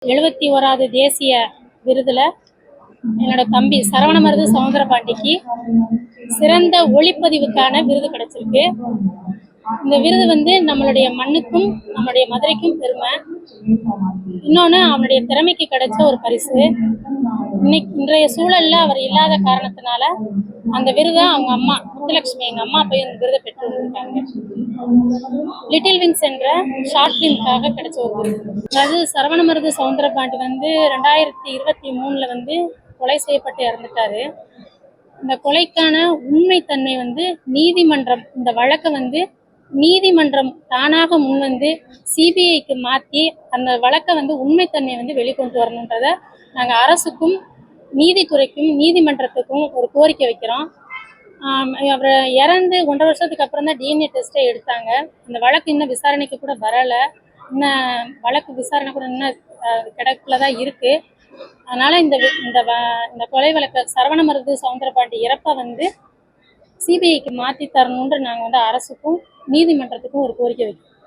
71வது தேசிய விருதுல என்னோட தம்பி சரவணமருது சவுந்தரபாண்டிக்கு சிறந்த ஒளிப்பதிவுக்கான விருது கிடைச்சிருக்கு. இந்த விருது நம்மளுடைய மண்ணுக்கும் நம்மளுடைய மதுரைக்கும் பெருமை. இன்னொன்று அவனுடைய திறமைக்கு கிடைச்ச ஒரு பரிசு. இன்றைய சூழல்ல அவர் இல்லாத காரணத்தினால அந்த விருதை அவங்க அம்மா முத்துலட்சுமி எங்க அம்மா போய் அந்த விருதை பெற்று வந்திருக்காங்க. லிட்டில் விங்ஸ் என்ற ஷார்ட் ஃபிலிம்காக கிடைச்ச ஒரு விருது. அதாவது சரவணமருது சவுந்தரபாண்டி 2023 கொலை செய்யப்பட்டு இறந்துட்டாரு. இந்த கொலைக்கான உண்மைத்தன்மை நீதிமன்றம் இந்த வழக்கை நீதிமன்றம் தானாக முன்வந்து சிபிஐக்கு மாற்றி அந்த வழக்கை உண்மைத்தன்மை வெளிக்கொண்டு வரணுன்றத நாங்கள் அரசுக்கும் நீதித்துறைக்கும் நீதிமன்றத்துக்கும் ஒரு கோரிக்கை வைக்கிறோம். அவர் இறந்து 1.5 வருஷத்துக்கு அப்புறம் தான் டிஎன்ஏ டெஸ்ட்டை எடுத்தாங்க. இந்த வழக்கு இன்னும் விசாரணைக்கு கூட வரலை. இன்னும் வழக்கு விசாரணை கூட இன்னும் கிடக்குல தான் இருக்குது. அதனால் இந்த கொலை வழக்கு சரவணமருது சவுந்தரபாண்டி இறப்பை சிபிஐக்கு மாற்றி தரணுன்ற நாங்கள் அரசுக்கும் நீதிமன்றத்துக்கும் ஒரு கோரிக்கை வைக்கிறோம்.